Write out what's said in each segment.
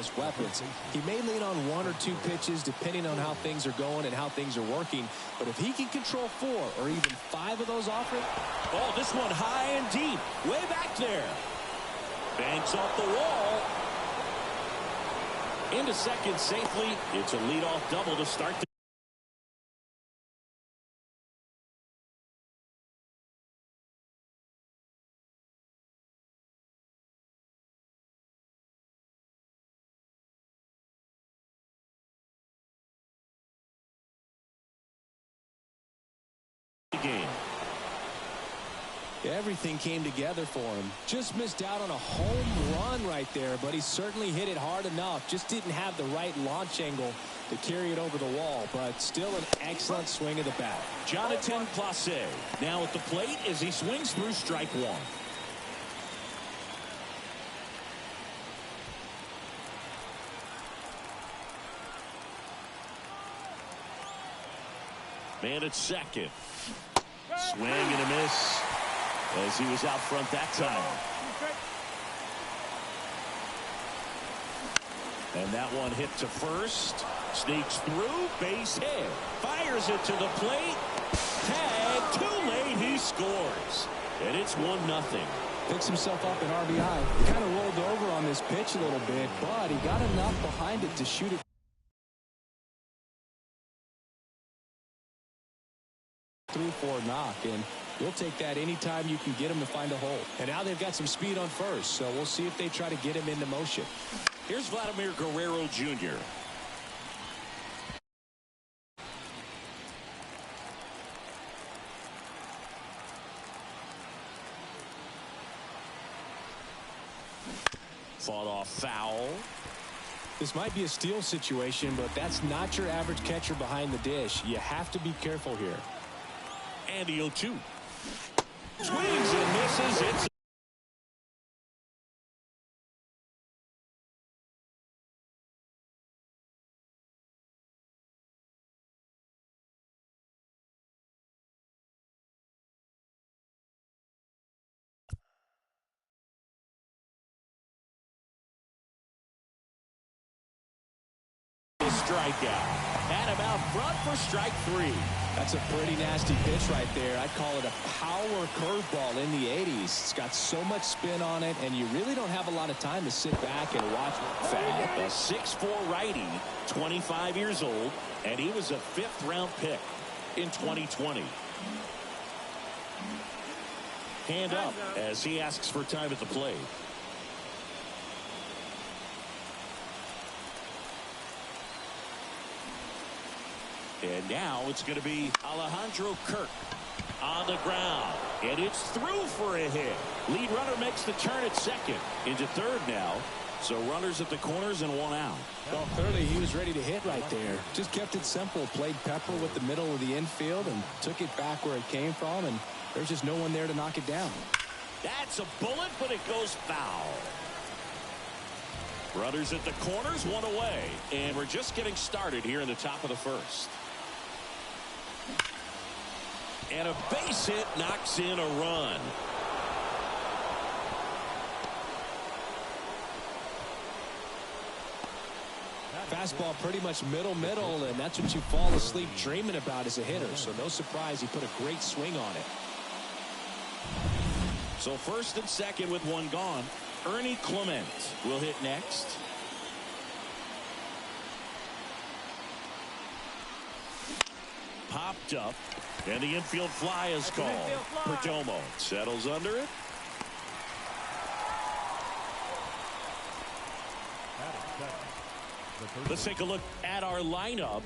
most weapons. He may lean on 1 or 2 pitches depending on how things are going and how things are working. But if he can control 4 or even 5 of those offering. Oh, this one high and deep. Way back there. Banks off the wall. Into second safely. It's a leadoff double to start the game. Everything came together for him. Just missed out on a home run right there, but he certainly hit it hard enough. Just didn't have the right launch angle to carry it over the wall, but still an excellent swing of the bat. Jonathan Clase now at the plate as he swings through strike 1. Man at second. Swing and a miss as he was out front that time. And that one hit to first. Sneaks through. Base hit. Fires it to the plate. Tag. Too late. He scores. And it's 1-0. Picks himself up in RBI. He kind of rolled over on this pitch a little bit, but he got enough behind it to shoot it through for a knock, and you'll take that anytime you can get him to find a hole. And now they've got some speed on first, so we'll see if they try to get him into motion. Here's Vladimir Guerrero Jr. Fought off foul. This might be a steal situation, but that's not your average catcher behind the dish. You have to be careful here. And the 0-2. Swings and misses. It's a strikeout. And him out front for strike 3. That's a pretty nasty pitch right there. I'd call it a power curveball in the 80s. It's got so much spin on it, and you really don't have a lot of time to sit back and watch. Foul. A 6'4" righty, 25 years old, and he was a 5th-round pick in 2020. Hand up as he asks for time at the plate. And now it's going to be Alejandro Kirk on the ground. And it's through for a hit. Lead runner makes the turn at second. Into third now. So runners at the corners and 1 out. Well, clearly he was ready to hit right there. Just kept it simple. Played pepper with the middle of the infield and took it back where it came from. And there's just no one there to knock it down. That's a bullet, but it goes foul. Runners at the corners, 1 away. And we're just getting started here in the top of the first. And a base hit knocks in a run. Fastball pretty much middle, and that's what you fall asleep dreaming about as a hitter. So no surprise he put a great swing on it. So first and second with 1 gone. Ernie Clement will hit next. Popped up, and the infield fly is called. Perdomo settles under it. Let's take a look at our lineup.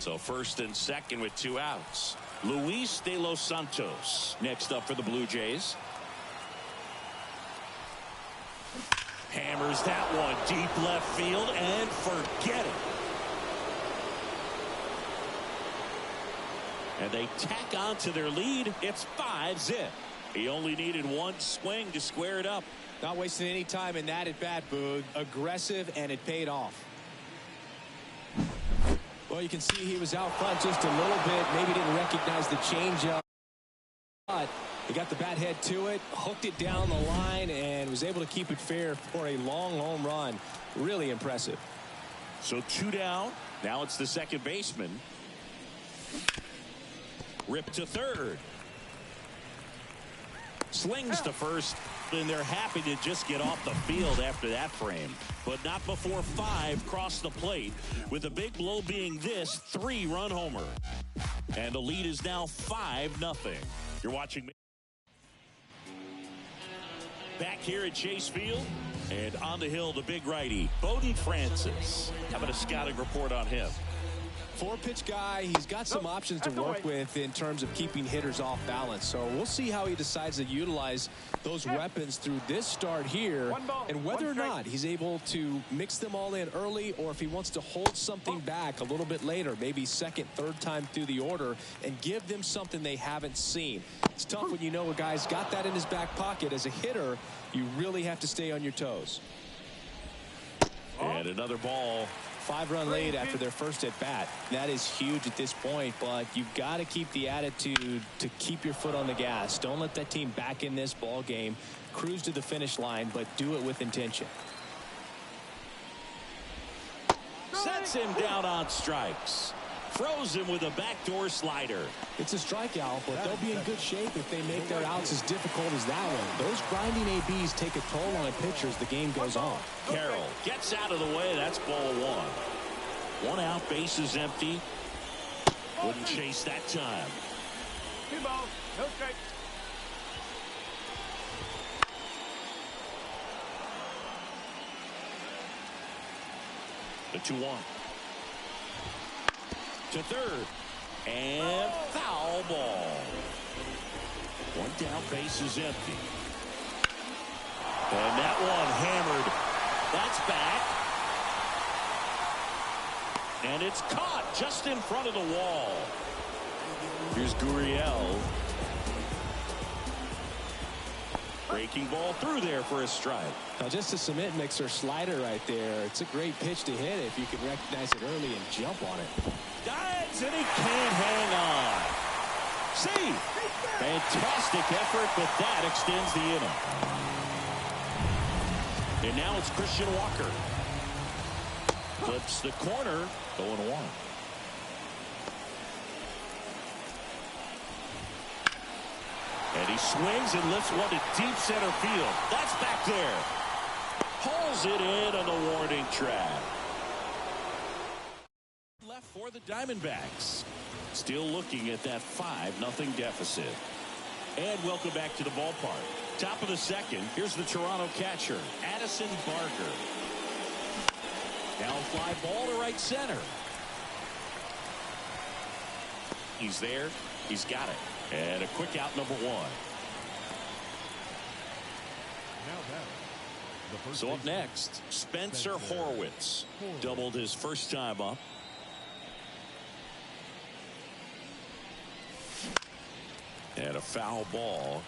So first and second with 2 outs. Luis De Los Santos next up for the Blue Jays. Hammers that one deep left field and forget it. And they tack on to their lead. It's 5-zip. He only needed 1 swing to square it up. Not wasting any time in that at bat, Boog. Aggressive, and it paid off. Well, you can see he was out front just a little bit. Maybe didn't recognize the changeup. But He got the bat head to it, hooked it down the line, and was able to keep it fair for a long home run. Really impressive. So 2 down. Now it's the second baseman. Ripped to third. Slings to first, and they're happy to just get off the field after that frame. But not before 5 cross the plate, with the big blow being this 3-run homer. And the lead is now 5-0. You're watching back here at Chase Field, and on the hill, the big righty, Bowden Francis. How about a scouting report on him? 4-pitch guy. He's got some options to work with in terms of keeping hitters off balance. So we'll see how he decides to utilize those weapons through this start here, and whether or not he's able to mix them all in early, or if he wants to hold something back a little bit later, maybe second, third time through the order, and give them something they haven't seen. It's tough when you know a guy's got that in his back pocket. As a hitter, you really have to stay on your toes. And another ball. 5-run lead after their first at bat. That is huge at this point, but you've got to keep the attitude to keep your foot on the gas. Don't let that team back in this ball game. Cruise to the finish line, but do it with intention. Sets him down on strikes. Throws him with a backdoor slider. It's a strikeout, but they'll be in good shape if they make their outs as difficult as that one. Those grinding ABs take a toll on a pitcher as the game goes on. Carroll gets out of the way. That's ball 1. 1 out, bases empty. Wouldn't chase that time. 2 balls, no strikes. The 2-1. To third, and foul ball. 1 down, base is empty. And that one hammered. That's back. And it's caught just in front of the wall. Here's Gurriel. Breaking ball through there for a strike. Now just a cement mixer slider right there. It's a great pitch to hit if you can recognize it early and jump on it. Dives, and he can't hang on. See, fantastic effort, but that extends the inning. And now it's Christian Walker. Flips the corner, 0-1. And he swings and lifts one to deep center field. That's back there. Pulls it in on the warning track. Left for the Diamondbacks. Still looking at that 5-0 deficit. And welcome back to the ballpark. Top of the second. Here's the Toronto catcher, Addison Barker. Now fly ball to right center. He's there. He's got it. And a quick out, number 1. So up next, Spencer Horwitz. Doubled his first time up. And a foul ball.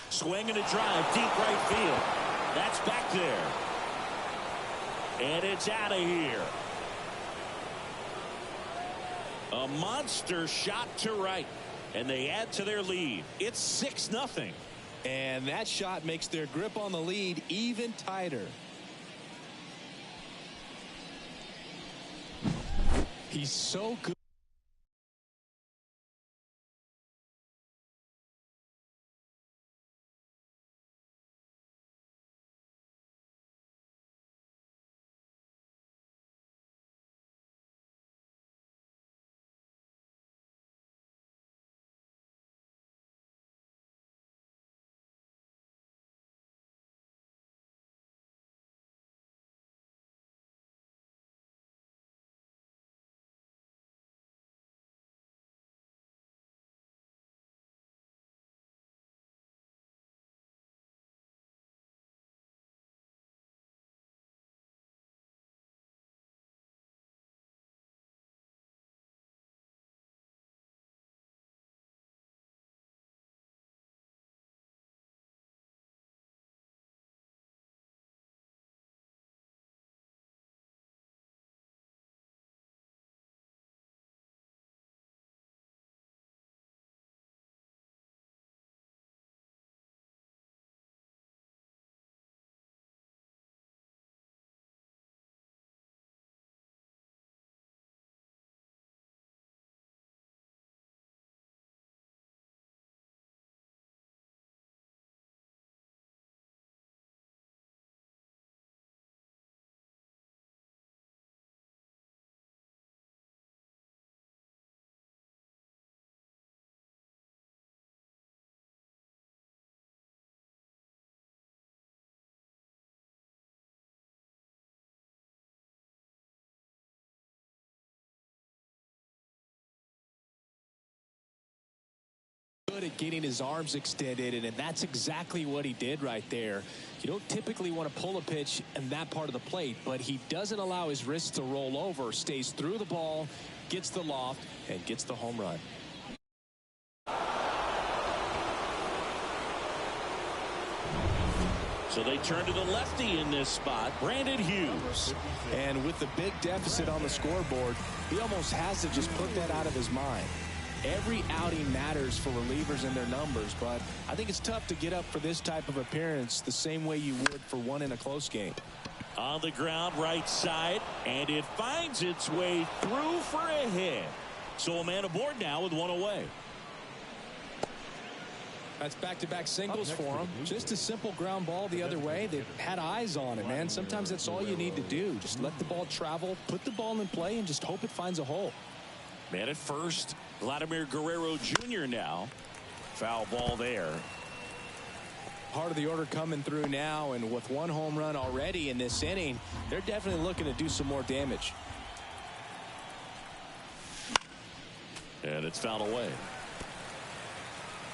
Swing and a drive, deep right field. That's back there. And it's out of here. A monster shot to right. And they add to their lead. It's 6-0. And that shot makes their grip on the lead even tighter. He's so good. good at getting his arms extended, and that's exactly what he did right there. You don't typically want to pull a pitch in that part of the plate, but he doesn't allow his wrists to roll over, stays through the ball, gets the loft, and gets the home run. So they turn to the lefty in this spot, Brandon Hughes. And with the big deficit on the scoreboard, he almost has to just put that out of his mind. Every outing matters for relievers and their numbers, but I think it's tough to get up for this type of appearance the same way you would for one in a close game. On the ground, right side, and it finds its way through for a hit. So a man aboard now with one away. That's back-to-back singles for him. Just a simple ground ball the other way. They've had eyes on it, man. Sometimes that's all you need to do. Just let the ball travel, put the ball in play, and just hope it finds a hole. Man at first, Vladimir Guerrero Jr. now. Foul ball there. Part of the order coming through now, and with one home run already in this inning, they're definitely looking to do some more damage. And it's fouled away.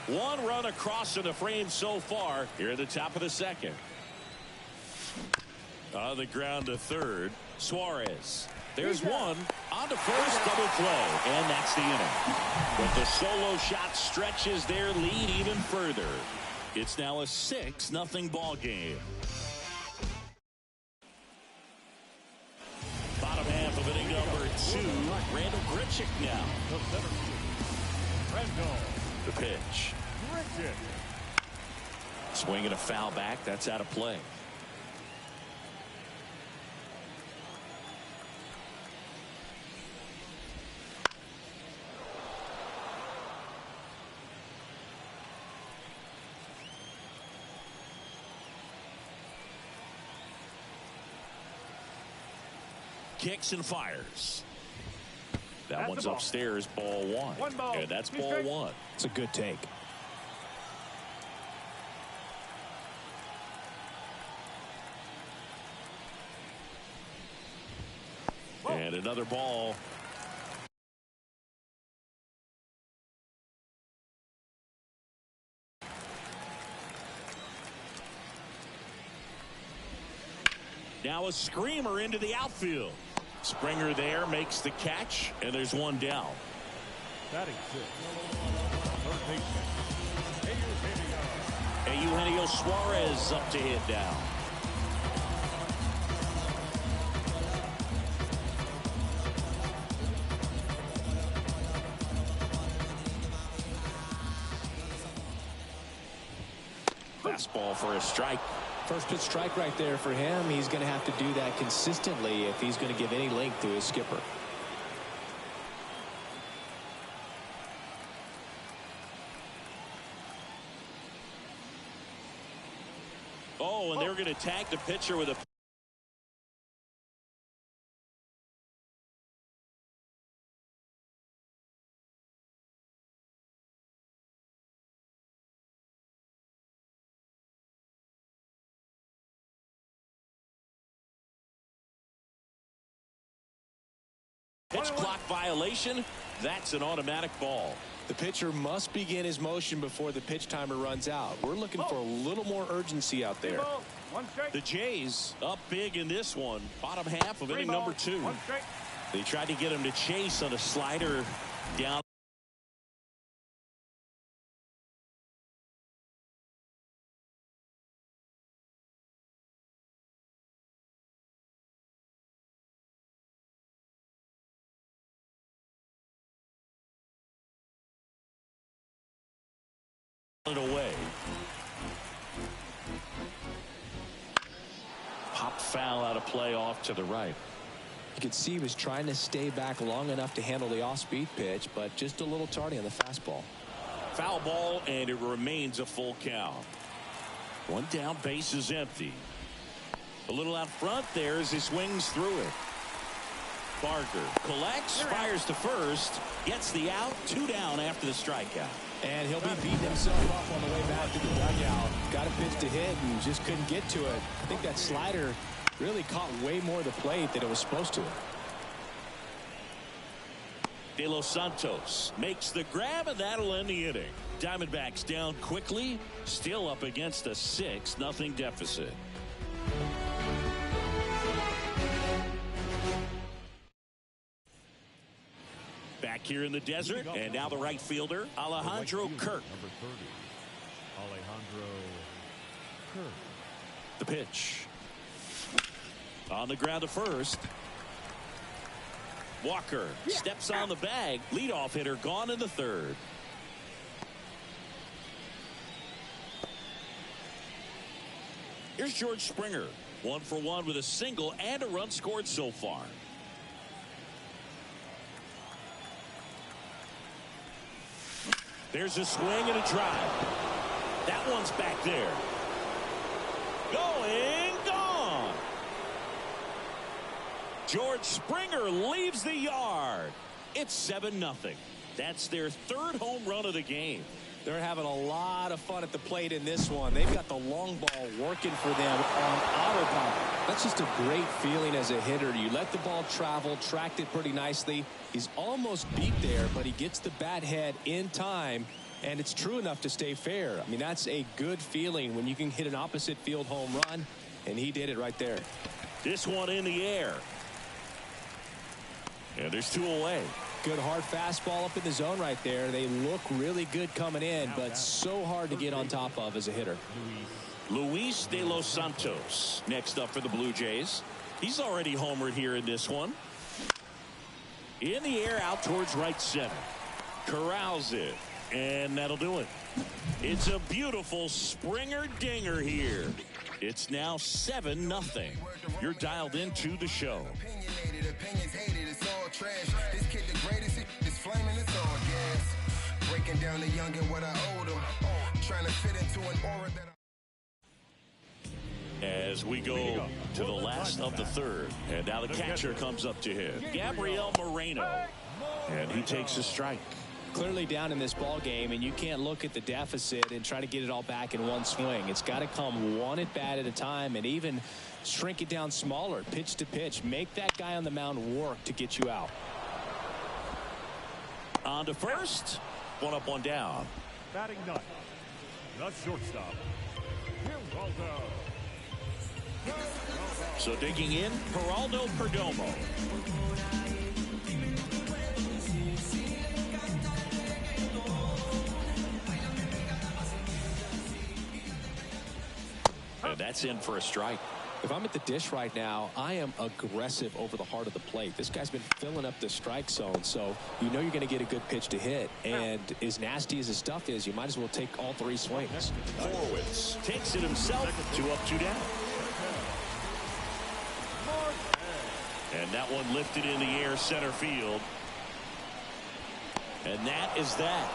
One run across in the frame so far here at the top of the second. On the ground to third, Suarez. There's one on to first, double play, and that's the inning. But the solo shot stretches their lead even further. It's now a 6-0 ball game. Bottom half of inning number 2. Randall Grichuk now. The pitch. Swing and a foul back. That's out of play. Kicks and fires. That one's upstairs, ball one. And that's ball one. It's a good take. And another ball. Now a screamer into the outfield. Springer there makes the catch, and there's one down. Batting six. Eugenio Suarez up to hit down. Fastball for a strike. First pitch strike right there for him. He's going to have to do that consistently if he's going to give any length to his skipper. Oh, and they're going to tag the pitcher with a pitch clock violation. That's an automatic ball. The pitcher must begin his motion before the pitch timer runs out. We're looking for a little more urgency out there. The Jays up big in this one. Bottom half of inning number 2. They tried to get him to chase on a slider down. Away. Pop foul out of play off to the right. You could see he was trying to stay back long enough to handle the off-speed pitch, but just a little tardy on the fastball. Foul ball, and it remains a full count. One down, base is empty. A little out front there as he swings through it. Barker collects, fires to first, gets the out, 2 down after the strikeout. And he'll be beating himself up on the way back to the dugout. Got a pitch to hit and just couldn't get to it. I think that slider really caught way more of the plate than it was supposed to. De Los Santos makes the grab, and that'll end the inning. Diamondbacks down quickly, still up against a 6-0 deficit. Back here in the desert, and now the right fielder, Alejandro Kirk. Number 30, Alejandro Kirk. The pitch. On the ground to first. Walker steps on the bag. Leadoff hitter gone in the third. Here's George Springer. 1 for 1 with a single and a run scored so far. There's a swing and a drive. That one's back there. Going, gone. George Springer leaves the yard. It's 7-0. That's their third home run of the game. They're having a lot of fun at the plate in this one. They've got the long ball working for them on autopilot. That's just a great feeling as a hitter. You let the ball travel, tracked it pretty nicely. He's almost beat there, but he gets the bat head in time, and it's true enough to stay fair. I mean, that's a good feeling when you can hit an opposite field home run, and he did it right there. This one in the air. And there's 2 away. Good hard fastball up in the zone right there. They look really good coming in, but so hard to get on top of as a hitter. Luis De Los Santos next up for the Blue Jays. He's already homered here in this one. In the air out towards right center. Corrals it, and that'll do it. It's a beautiful Springer dinger here. It's now 7-0. You're dialed into the show. Opinions hated, it's all trash. This kid the greatest, it's flaming, it's all gas. Breaking down the young and what I owed him. Trying to fit into an aura that As we go to the last of the third, and now the catcher comes up to him, Gabriel Moreno, and he takes a strike. Clearly down in this ball game, and you can't look at the deficit and try to get it all back in one swing. It's got to come one at bat at a time, and even shrink it down smaller, pitch to pitch. Make that guy on the mound work to get you out. On to first, 1 up, 1 down. Batting ninth, the shortstop, Geraldo. So digging in, Geraldo Perdomo. And that's in for a strike. If I'm at the dish right now, I am aggressive over the heart of the plate. This guy's been filling up the strike zone, so you know you're going to get a good pitch to hit. And as nasty as his stuff is, you might as well take all 3 swings. Horowitz takes it himself. 2 up, 2 down. And that one lifted in the air center field. And that is that.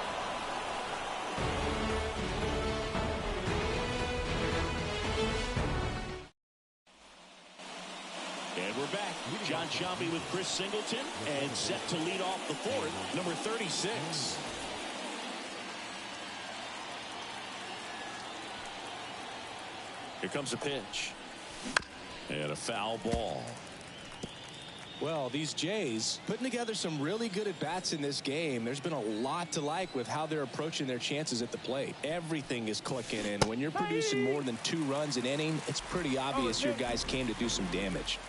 And we're back. John Sciambi with Chris Singleton, and set to lead off the fourth, number 36. Here comes a pitch. And a foul ball. Well, these Jays putting together some really good at-bats in this game. There's been a lot to like with how they're approaching their chances at the plate. Everything is clicking, and when you're producing more than 2 runs an inning, it's pretty obvious your guys came to do some damage.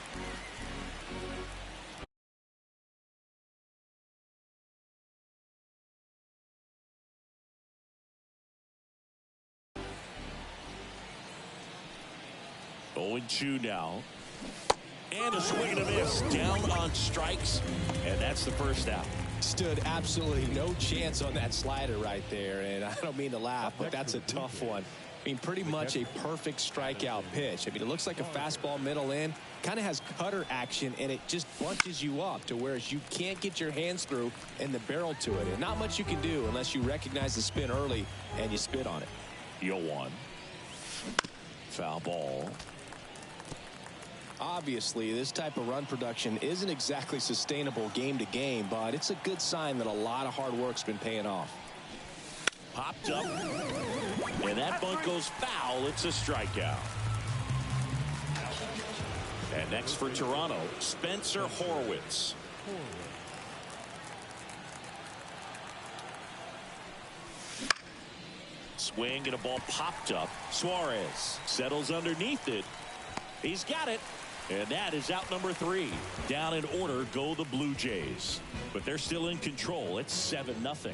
Oh, 0-2 now. And a swing and a miss down on strikes, and that's the first out. Stood absolutely no chance on that slider right there, and I don't mean to laugh, but that's a tough one. I mean, pretty much a perfect strikeout pitch. I mean, it looks like a fastball middle in, kind of has cutter action, and it just bunches you up to whereas you can't get your hands through and the barrel to it. And not much you can do unless you recognize the spin early and you spit on it. 0-1. Foul ball. Obviously, this type of run production isn't exactly sustainable game to game, but it's a good sign that a lot of hard work's been paying off. Popped up, and that bunt goes foul. It's a strikeout. And next for Toronto, Spencer Horowitz. Swing and a ball popped up. Suarez settles underneath it. He's got it. And that is out number 3. Down in order go the Blue Jays. But they're still in control. It's 7-0.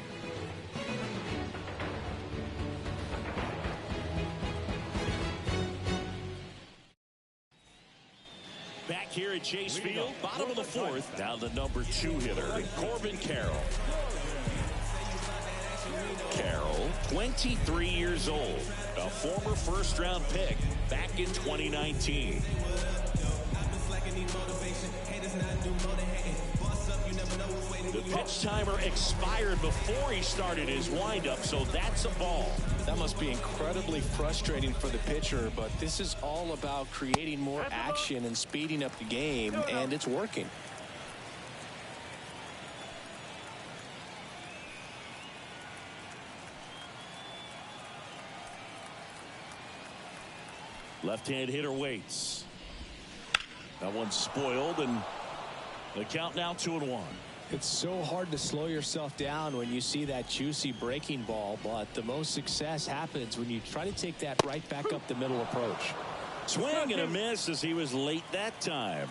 Back here at Chase Field, bottom of the 4th. Down the number 2 hitter, Corbin Carroll. Carroll, 23 years old, a former first-round pick back in 2019. The pitch timer expired before he started his windup, so that's a ball. That must be incredibly frustrating for the pitcher, but this is all about creating more action and speeding up the game, and it's working. Left-hand hitter waits. That one's spoiled, and the count now 2-1. It's so hard to slow yourself down when you see that juicy breaking ball, but the most success happens when you try to take that right back up the middle approach. Swing and a miss as he was late that time.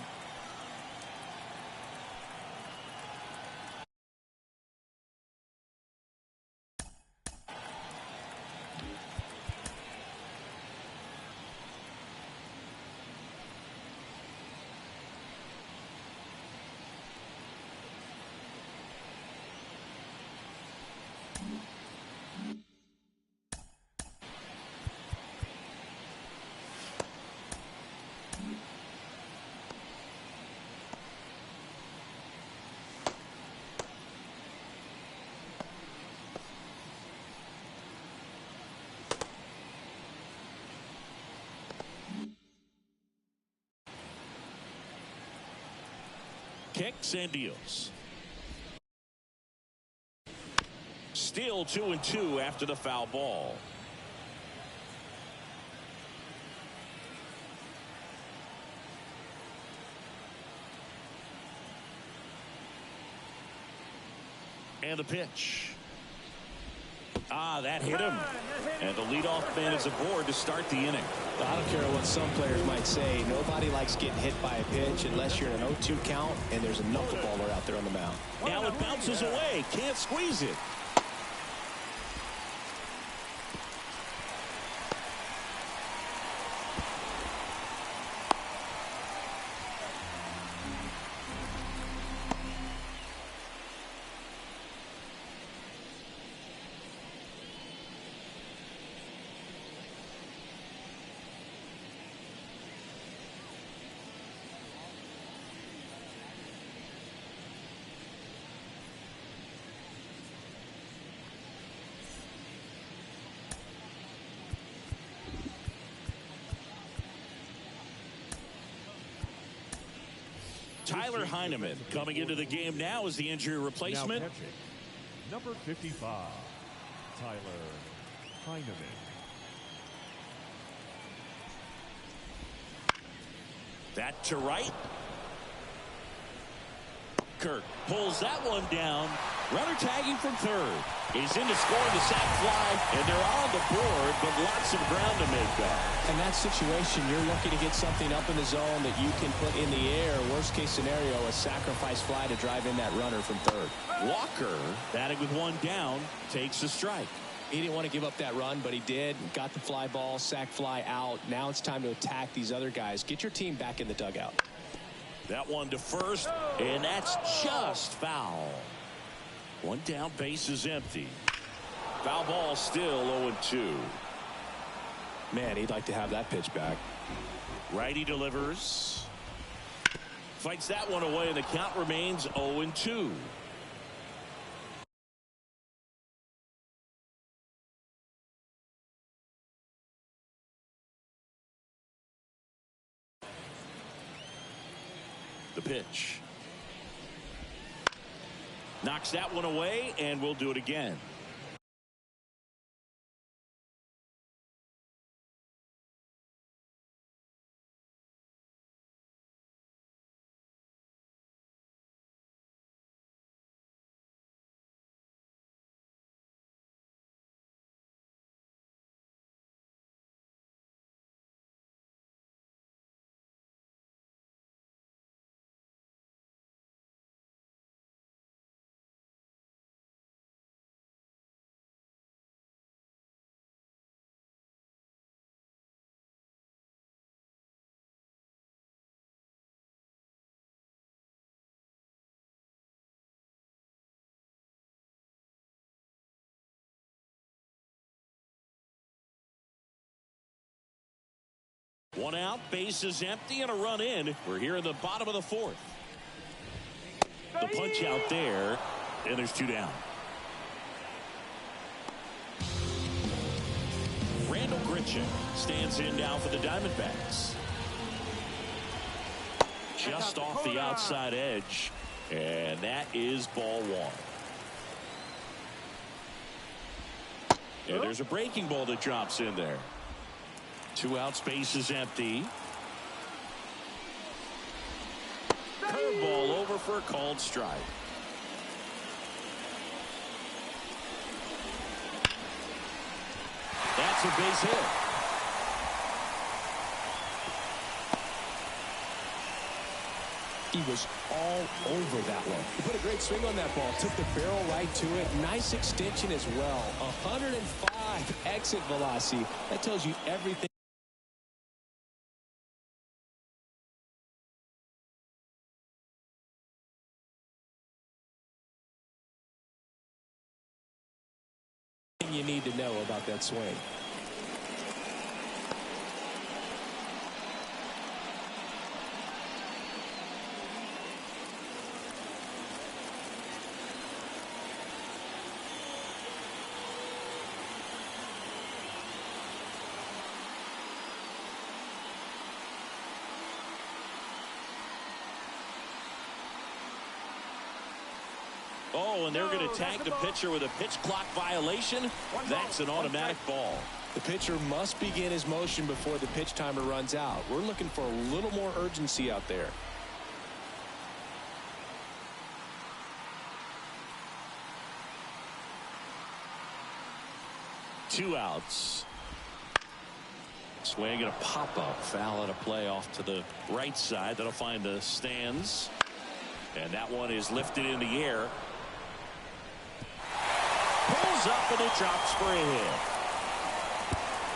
Kicks and deals. Still 2-2 after the foul ball. And the pitch. That hit him. And the leadoff man is aboard to start the inning. I don't care what some players might say. Nobody likes getting hit by a pitch unless you're in an 0-2 count and there's a knuckleballer out there on the mound. Now it bounces away. Can't squeeze it. Tyler Heineman coming into the game now as the injury replacement. Now catching, number 55, Tyler Heineman. That to right. Kirk pulls that one down. Runner tagging from third. He's in to score the sac fly, and they're on the board, but lots of ground to make up. In that situation, you're looking to get something up in the zone that you can put in the air. Worst case scenario, a sacrifice fly to drive in that runner from third. Walker, batting with one down, takes the strike. He didn't want to give up that run, but he did. Got the fly ball, sac fly out. Now it's time to attack these other guys. Get your team back in the dugout. That one to first, and that's just foul. One down, base is empty. Foul ball still 0-2. Man, he'd like to have that pitch back. Righty delivers. Fights that one away, and the count remains 0-2. The pitch. Knocks that one away, and we'll do it again. One out, base is empty, and a run in. We're here in the bottom of the fourth. The punch out there, and there's 2 down. Randall Grichuk stands in now for the Diamondbacks. Just off the outside edge, and that is ball 1. And there's a breaking ball that drops in there. 2 outs, base is empty. Curveball over for a called strike. That's a base hit. He was all over that one. He put a great swing on that ball. Took the barrel right to it. Nice extension as well. 105 exit velocity. That tells you everything. You need to know about that swing. Oh, and they're going to tag the pitcher with a pitch clock violation. That's an automatic ball. The pitcher must begin his motion before the pitch timer runs out. We're looking for a little more urgency out there. Two outs. Swing and a pop-up. Foul at a play off to the right side. That'll find the stands. And that one is lifted in the air. Pulls up and it drops for a hit.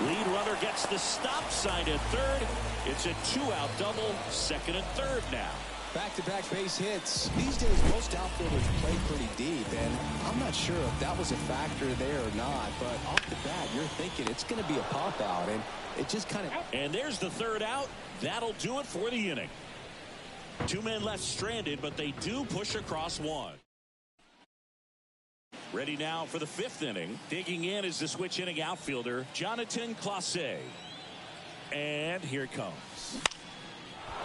Lead runner gets the stop sign at third. It's a 2-out double, second and third now. Back-to-back base hits. These days, most outfielders play pretty deep, and I'm not sure if that was a factor there or not, but off the bat, you're thinking it's going to be a pop-out, and it just kind of... And there's the third out. That'll do it for the inning. 2 men left stranded, but they do push across one. Ready now for the 5th inning. Digging in is the switch inning outfielder, Jonathan Clase. And here it comes.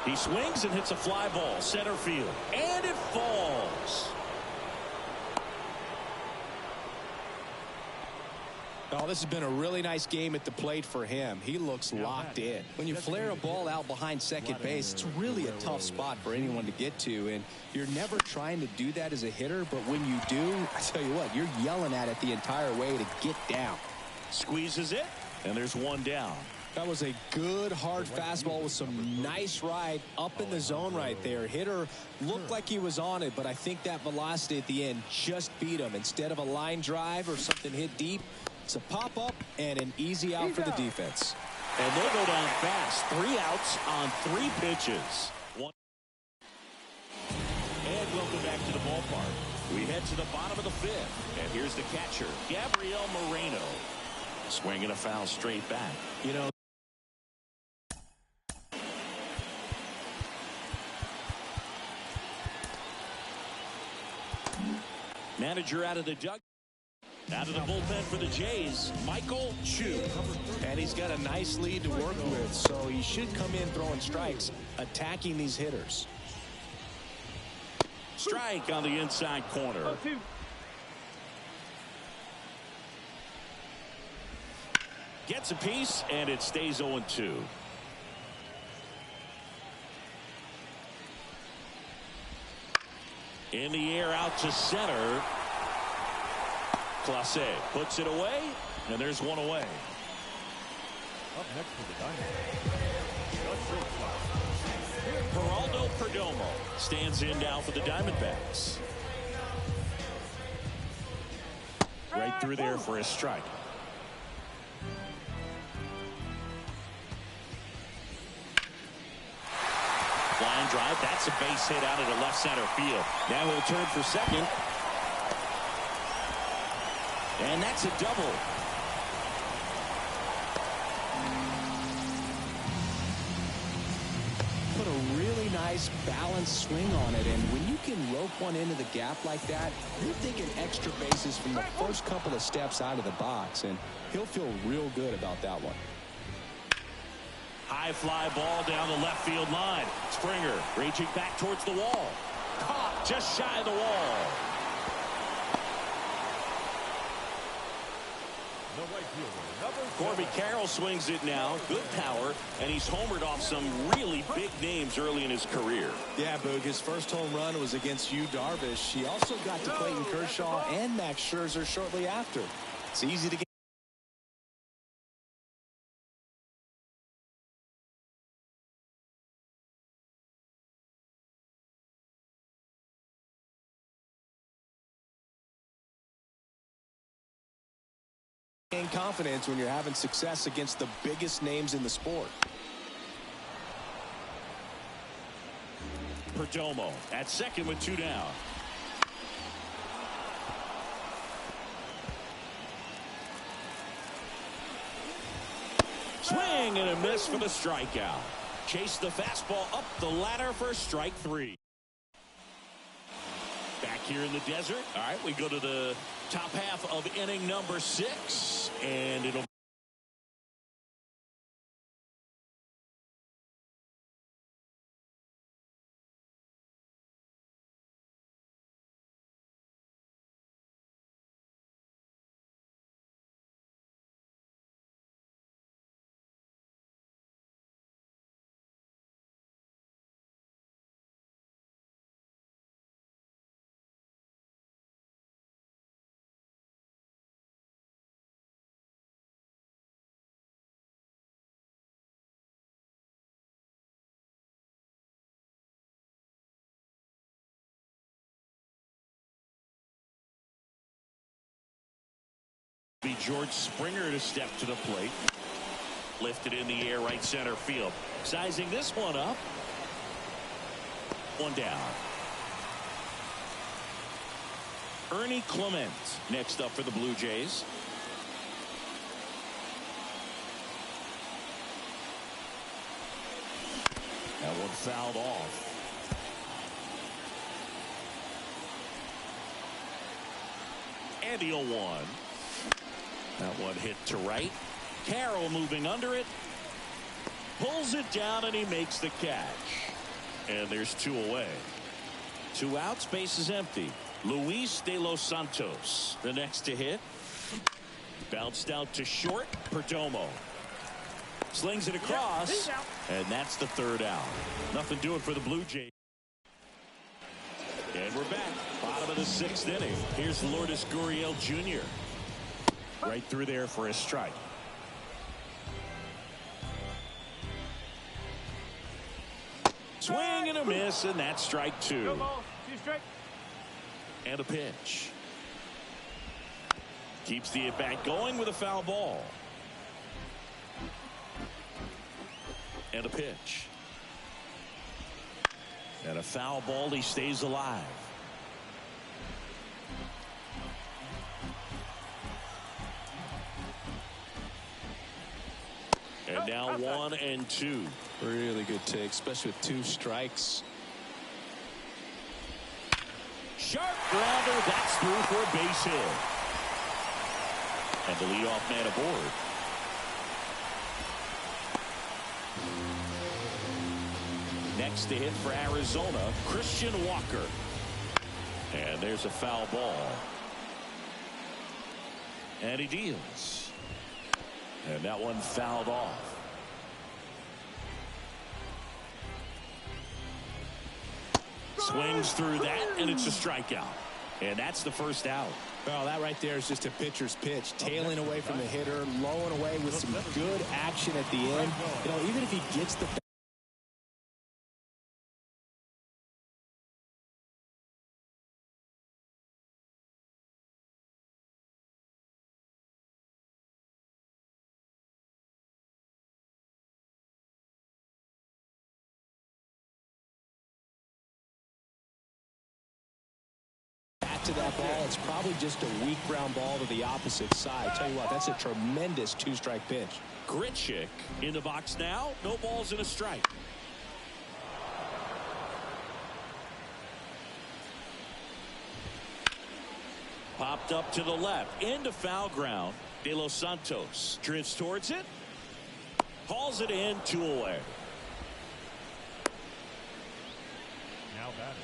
He swings and hits a fly ball, center field. And it falls. Oh, this has been a really nice game at the plate for him. He looks locked in. When you flare a ball out behind second base, it's really a tough spot for anyone to get to, and you're never trying to do that as a hitter, but when you do, I tell you what, you're yelling at it the entire way to get down. Squeezes it, and there's one down. That was a good hard fastball with some nice ride up in the zone right there. Hitter looked like he was on it, but I think that velocity at the end just beat him. Instead of a line drive or something hit deep, it's a pop-up and an easy out for the defense. And they'll go down fast. 3 outs on 3 pitches. And welcome back to the ballpark. We head to the bottom of the 5th. And here's the catcher, Gabriel Moreno. Swinging a foul straight back. You know, manager out of the dugout. Out of the bullpen for the Jays, Michael Chu. And he's got a nice lead to work with, so he should come in throwing strikes, attacking these hitters. Strike on the inside corner. Gets a piece, and it stays 0-2. In the air out to center. Clase puts it away, and there's one away. Up next for the Diamondbacks, Geraldo Perdomo stands in now for the Diamondbacks. Right through there for a strike. Line drive, that's a base hit out of the left center field. Now he'll turn for second. And that's a double. nice balanced swing on it, and when you can rope one into the gap like that, you're thinking extra bases from the first couple of steps out of the box, and he'll feel real good about that one. High fly ball down the left field line. Springer reaching back towards the wall. Caught just shy of the wall. The right fielder, number Corby 7. Carroll swings it now. Good power, and he's homered off some really big names early in his career. Yeah, Boog, his first home run was against Yu Darvish. He also got to Clayton Kershaw and Max Scherzer shortly after. It's easy to get. Gain confidence when you're having success against the biggest names in the sport. Perdomo at second with 2 down. Swing and a miss for the strikeout. Chase the fastball up the ladder for strike 3. Back here in the desert. All right, we go to the top half of inning number 6, and it'll be George Springer to step to the plate. Lifted in the air, right center field. Sizing this one up. 1 down. Ernie Clement next up for the Blue Jays. That one fouled off. And the 0-1. That one hit to right. Carroll moving under it. Pulls it down, and he makes the catch. And there's 2 away. 2 outs, base is empty. Luis De Los Santos, the next to hit. Bounced out to short. Perdomo slings it across, and that's the 3rd out. Nothing doing for the Blue Jays. And we're back. Bottom of the 6th inning. Here's Lourdes Gurriel Jr. Right through there for a strike. Swing and a miss, and that's strike 2. And a pitch. Keeps the at-bat going with a foul ball. And a pitch. And a foul ball. He stays alive. And now 1 and 2. Really good take, especially with 2 strikes. Sharp grounder. That's through for a base hit. And the leadoff man aboard. Next to hit for Arizona, Christian Walker. And there's a foul ball. And he deals. And that one fouled off. Swings through that, and it's a strikeout. And that's the first out. Well, that right there is just a pitcher's pitch. Tailing away from the hitter, lowing away with some good action at the end. You know, even if he gets the to that ball, it's probably just a weak ground ball to the opposite side. Tell you what, that's a tremendous 2-strike pitch. Grichuk in the box now. No balls and a strike. Popped up to the left into foul ground. De Los Santos drifts towards it. Hauls it in, 2 away. Now batting,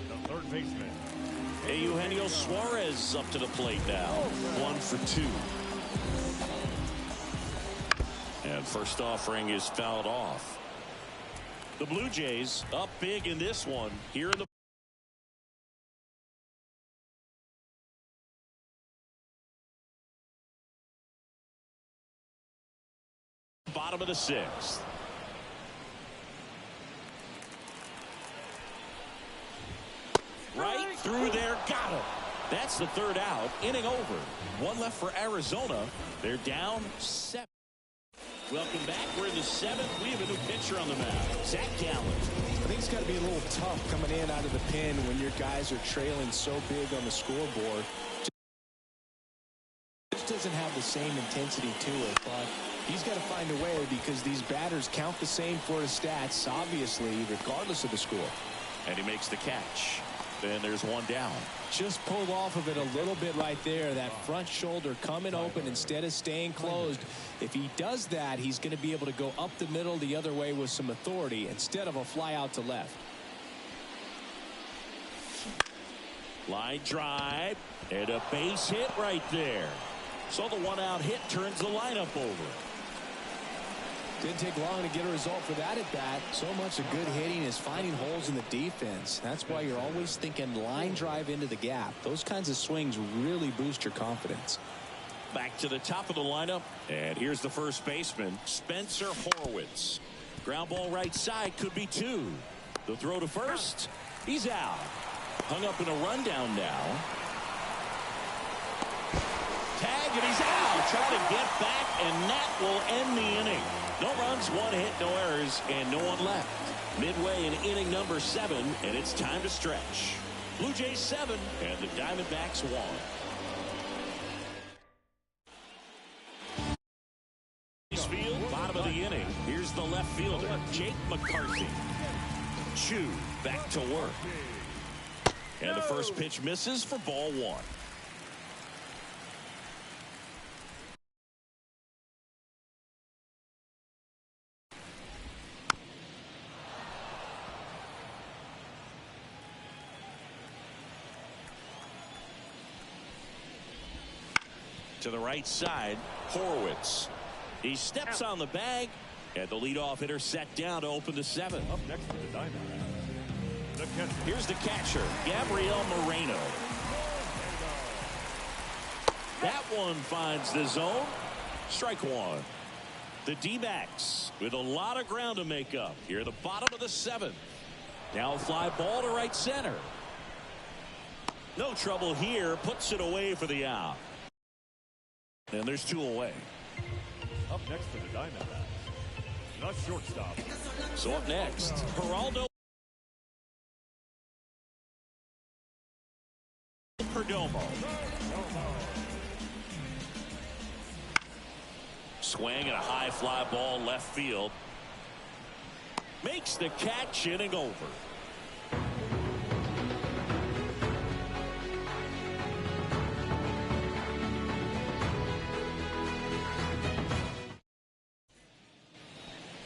the third baseman. Eugenio Suarez up to the plate now. 1 for 2. And first offering is fouled off. The Blue Jays up big in this one here in the bottom of the 6th. Right through there, got him. That's the 3rd out, inning over. 1 left for Arizona. They're down 7. Welcome back. We're in the 7th. We have a new pitcher on the mound, Zach Gallen. I think it's got to be a little tough coming in out of the pen when your guys are trailing so big on the scoreboard. Just doesn't have the same intensity to it, but he's got to find a way because these batters count the same for his stats, obviously, regardless of the score. And he makes the catch. Then there's 1 down. Just pulled off of it a little bit right there. That front shoulder coming open instead of staying closed. If he does that, he's going to be able to go up the middle the other way with some authority instead of a fly out to left. Line drive and a base hit right there. So the 1-out hit turns the lineup over. Didn't take long to get a result for that at bat. So much of good hitting is finding holes in the defense. That's why you're always thinking line drive into the gap. Those kinds of swings really boost your confidence. Back to the top of the lineup. And here's the first baseman, Spencer Horwitz. Ground ball right side, could be 2. The throw to first. He's out. Hung up in a rundown now. Tag, and he's out. Trying to get back, and that will end the inning. No runs, 1 hit, no errors, and no one left. Midway in inning number 7, and it's time to stretch. Blue Jays 7, and the Diamondbacks 1. Field, bottom of the inning. Here's the left fielder, Jake McCarthy. Chu back to work. And the first pitch misses for ball 1. To the right side, Horwitz. He steps on the bag, and the leadoff hitter set down to open the 7th. Up next for the Diamondbacks. Here's the catcher, Gabriel Moreno. That one finds the zone. Strike 1. The D-backs with a lot of ground to make up here at the bottom of the 7th. Now a fly ball to right center. No trouble here. Puts it away for the out. And there's 2 away. Up next for the Diamondbacks, the shortstop. So up next, Geraldo Perdomo. Swing and a high fly ball left field. Makes the catch, inning over.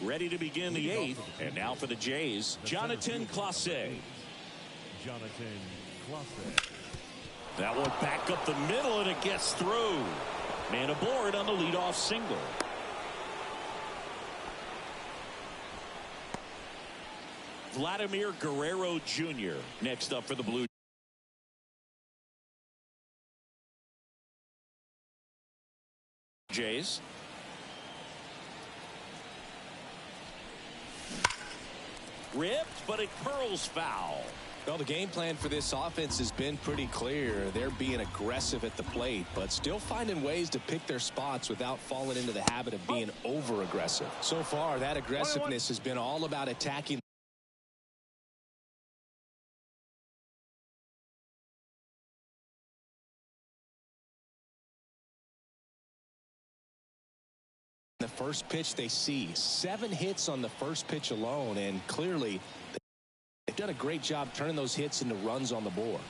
Ready to begin the 8th, and now for the Jays, Jonathan Clase. Jonathan Clase. That one back up the middle, and it gets through. Man aboard on the leadoff single. Vladimir Guerrero Jr. next up for the Blue Jays. Ripped, but it curls foul. Well, the game plan for this offense has been pretty clear. They're being aggressive at the plate, but still finding ways to pick their spots without falling into the habit of being over-aggressive. So far, that aggressiveness has been all about attacking the first pitch they see. 7 hits on the first pitch alone, and clearly they've done a great job turning those hits into runs on the board.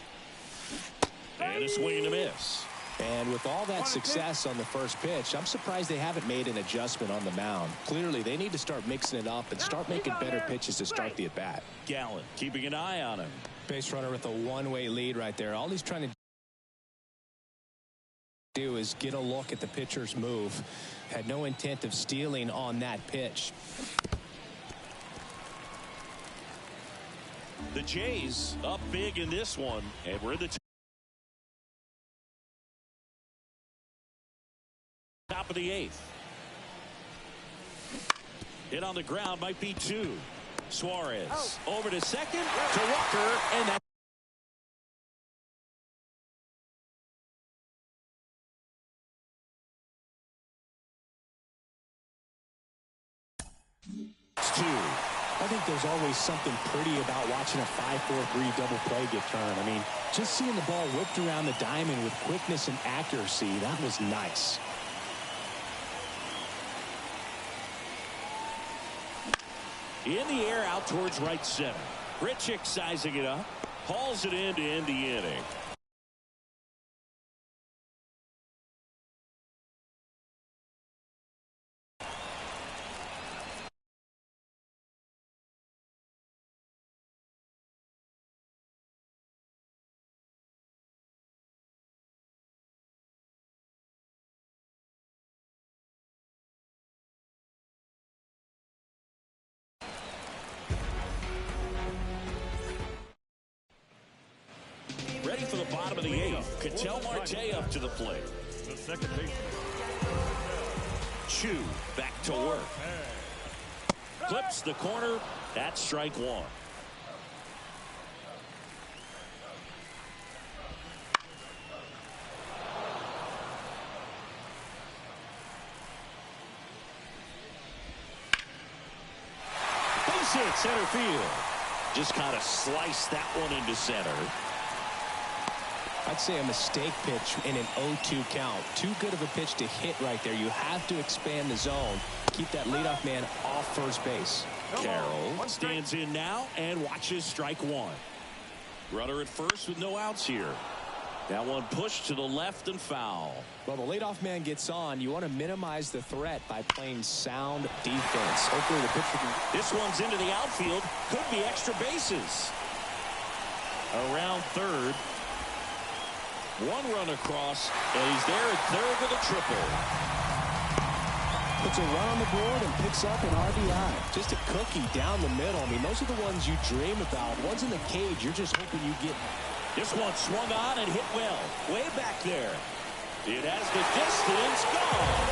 And a swing and a miss. And with all that success on the first pitch, I'm surprised they haven't made an adjustment on the mound. Clearly, they need to start mixing it up and start making better pitches to start the at-bat. Gallen keeping an eye on him. Base runner with a one-way lead right there. All he's trying to do is get a look at the pitcher's move. Had no intent of stealing on that pitch. The Jays up big in this one, and we're in the top of the eighth. Hit on the ground, might be two. Suarez over to second to Walker, and that's two. I think there's always something pretty about watching a 5-4-3 double play get turned. I mean, just seeing the ball whipped around the diamond with quickness and accuracy, that was nice. In the air out towards right center. Grichuk sizing it up. Hauls it in to end the inning. Ready for the bottom of the eighth. Ketel Marte up to the plate. The second baseman. Chu back to work. Clips the corner. That's strike one. Base hit center field. Just kind of sliced that one into center. I'd say a mistake pitch in an 0-2 count. Too good of a pitch to hit right there. You have to expand the zone. Keep that leadoff man off first base. Carroll stands in now and watches strike one. Runner at first with no outs here. That one pushed to the left and foul. Well, the leadoff man gets on. You want to minimize the threat by playing sound defense. Hopefully the pitcher can... This one's into the outfield. Could be extra bases. Around third. One run across, and he's there at third with a triple. Puts a run on the board and picks up an RBI. Just a cookie down the middle. I mean, those are the ones you dream about. Ones in the cage, you're just hoping you get. This one swung on and hit well. Way back there. It has the distance. Gone.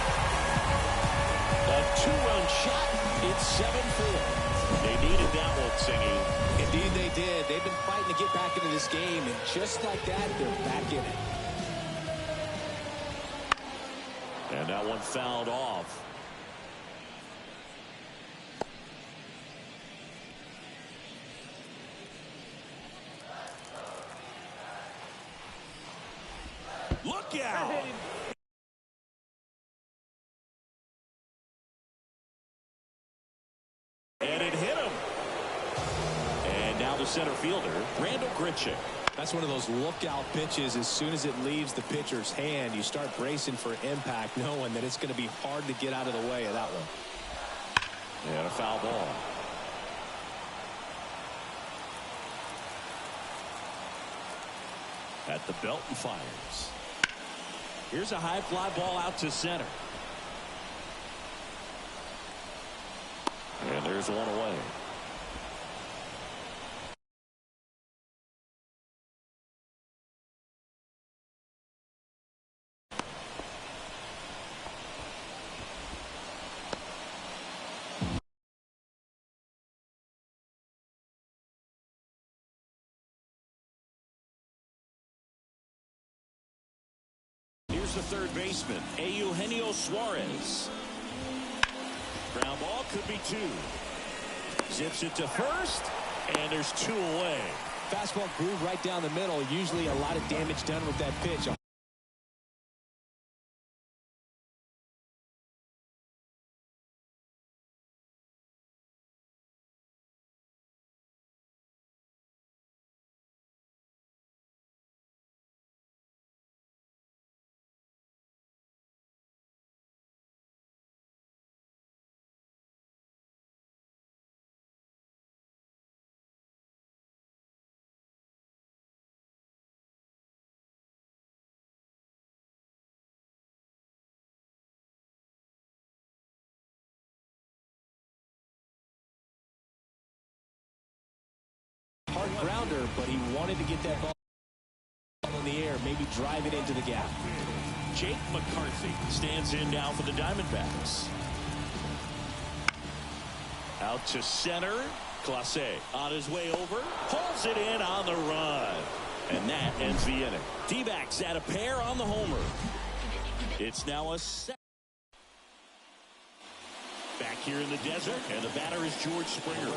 A two-run shot. It's 7-4. They needed that one, Singy. Indeed they did. They've been fighting to get back into this game, and just like that, they're back in it. And that one fouled off. Look out! And it hit him. And now the center fielder, Randall Grichuk. That's one of those lookout pitches. As soon as it leaves the pitcher's hand, you start bracing for impact, knowing that it's going to be hard to get out of the way of that one. And a foul ball. At the belt and fires. Here's a high fly ball out to center. And there's one away. Here's the third baseman, Eugenio Suarez. Ground ball could be two. Zips it to first, and there's two away. Fastball groove right down the middle. Usually a lot of damage done with that pitch. grounder, but he wanted to get that ball in the air, maybe drive it into the gap. Jake McCarthy stands in now for the Diamondbacks. Out to center. Clase on his way over. Pulls it in on the run. And that ends the inning. D-backs at a pair on the homer. It's now a second. Back here in the desert, and the batter is George Springer.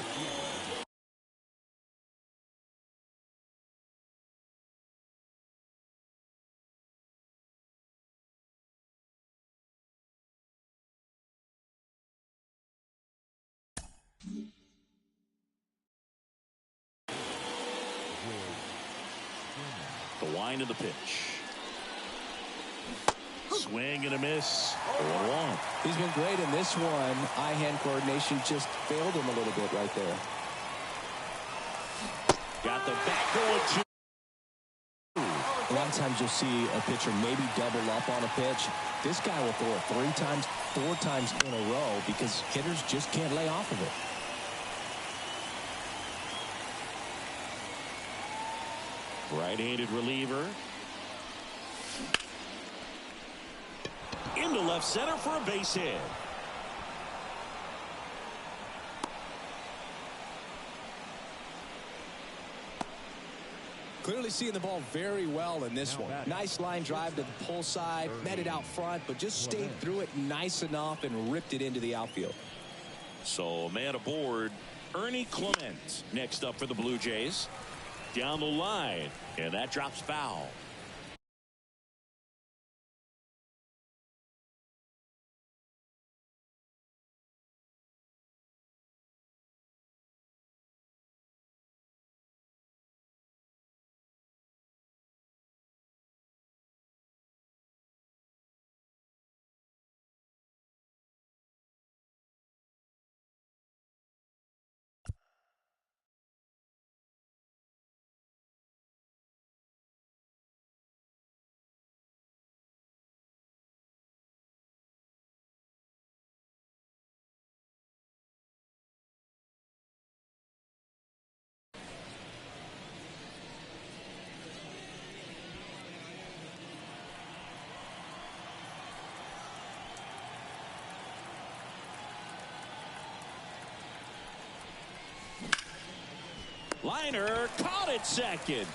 The wind of the pitch. Swing and a miss. 0-1. He's been great in this one. Eye-hand coordination just failed him a little bit right there. Got the back going to. A lot of times you'll see a pitcher maybe double up on a pitch. This guy will throw it 3 times, 4 times in a row because hitters just can't lay off of it. Right-handed reliever. Into left center for a base hit. Clearly seeing the ball very well in this one. Nice line drive to the pull side, met it out front, but just stayed through it nice enough and ripped it into the outfield. So, man aboard, Ernie Clement next up for the Blue Jays. Down the line, and that drops foul. Liner caught it second.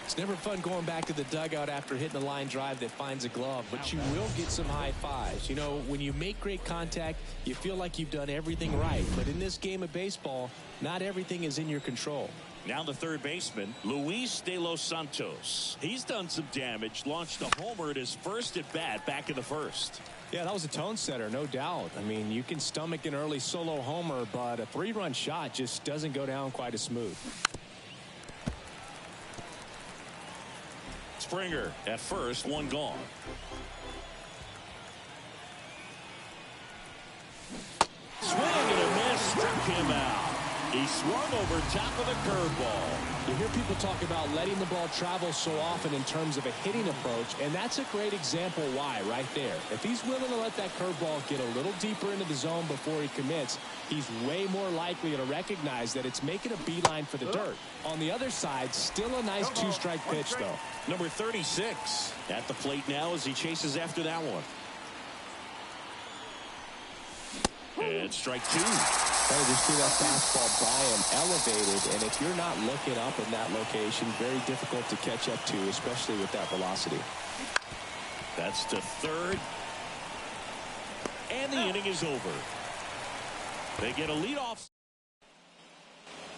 It's never fun going back to the dugout after hitting a line drive that finds a glove, but you will get some high fives. You know, when you make great contact, you feel like you've done everything right. But in this game of baseball, not everything is in your control. Now the third baseman, Luis De Los Santos. He's done some damage, launched a homer at his first at bat back in the first. Yeah, that was a tone setter, no doubt. I mean, you can stomach an early solo homer, but a 3-run shot just doesn't go down quite as smooth. Springer at first, 1 gone. Swing and a miss, struck him out. He swung over top of the curveball. You hear people talk about letting the ball travel so often in terms of a hitting approach, and that's a great example why right there. If he's willing to let that curveball get a little deeper into the zone before he commits, he's way more likely to recognize that it's making a beeline for the dirt. On the other side, still a nice 2-strike pitch, though. Number 36 at the plate now as he chases after that one. And strike 2. Just see that fastball by him elevated, and if you're not looking up in that location, very difficult to catch up to, especially with that velocity. That's to third. And the inning is over. They get a leadoff.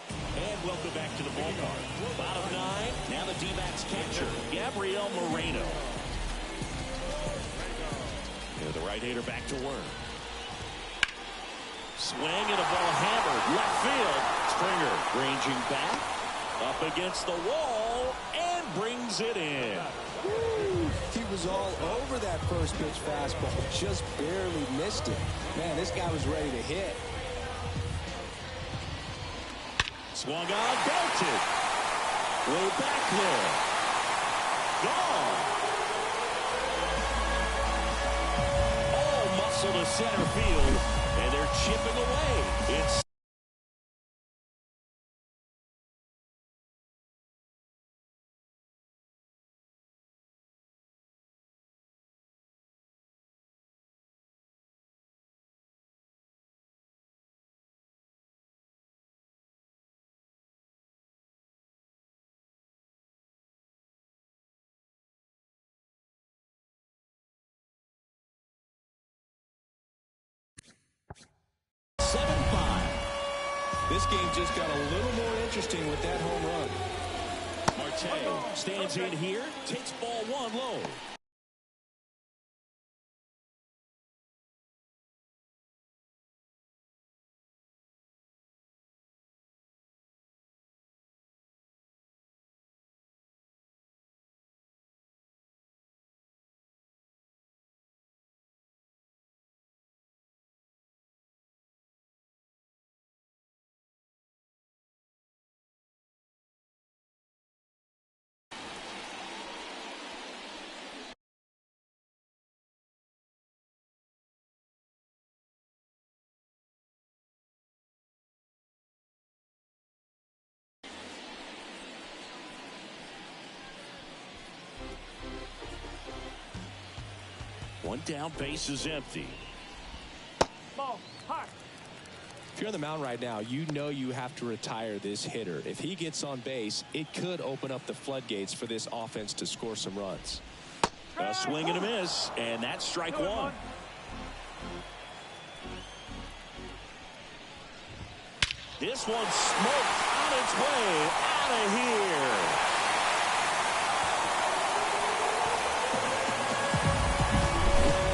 And welcome back to the ballpark. Bottom 9, now the D-backs catcher, Gabriel Moreno. And the right-hander back to work. Swing and a ball hammered left field. Springer ranging back up against the wall and brings it in. Woo. He was all over that first pitch fastball, just barely missed it. Man, this guy was ready to hit. Swung on, belted. Way back there. Gone. All muscle to center field. And they're chipping away. It's This game just got a little more interesting with that home run. Marte stands in here, takes ball one low. One down, base is empty. Ball, hot. If you're on the mound right now, you know you have to retire this hitter. If he gets on base, it could open up the floodgates for this offense to score some runs. A swing and a miss, and that's strike one. This one smoked on its way out of here.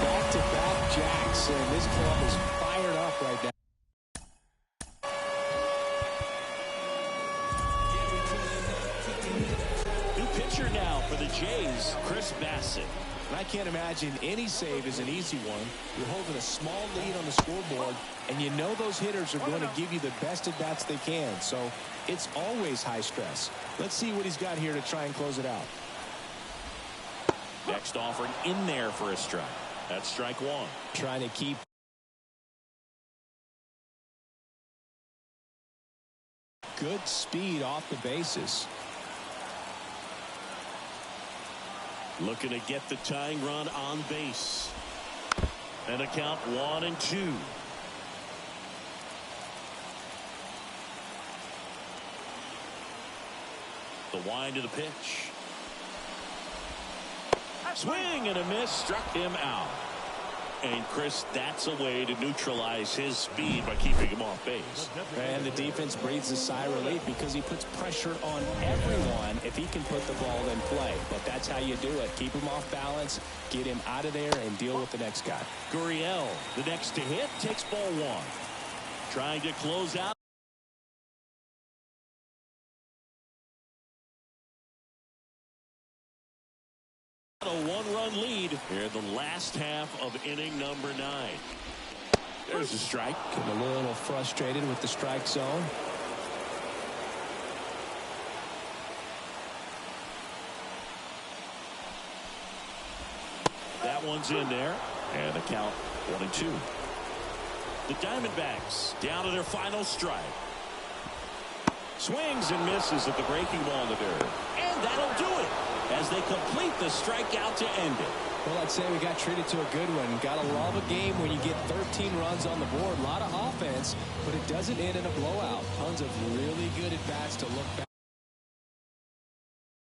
Back-to-back jacks, and this club is fired up right now. New pitcher now for the Jays, Chris Bassett. And I can't imagine any save is an easy one. You're holding a small lead on the scoreboard, and you know those hitters are going to give you the best at-bats they can. So it's always high stress. Let's see what he's got here to try and close it out. Next offering in there for a strike. That's strike one. Trying to keep good speed off the bases. Looking to get the tying run on base. And a count 1-2. The wind of the pitch. Swing and a miss, struck him out. And Chris, that's a way to neutralize his speed by keeping him off base. And the defense breathes a sigh of relief because he puts pressure on everyone if he can put the ball in play. But that's how you do it. Keep him off balance, get him out of there, and deal with the next guy. Gurriel, the next to hit, takes ball one. Trying to close out. A one-run lead here in the last half of inning number 9. There's a strike. Getting a little frustrated with the strike zone. That one's in there. And the count 1-2. The Diamondbacks down to their final strike. Swings and misses at the breaking ball in the dirt. And that'll do it as they complete the strikeout to end it. Well, I'd say we got treated to a good one. Gotta love a game when you get 13 runs on the board. A lot of offense, but it doesn't end in a blowout. Tons of really good at-bats to look back.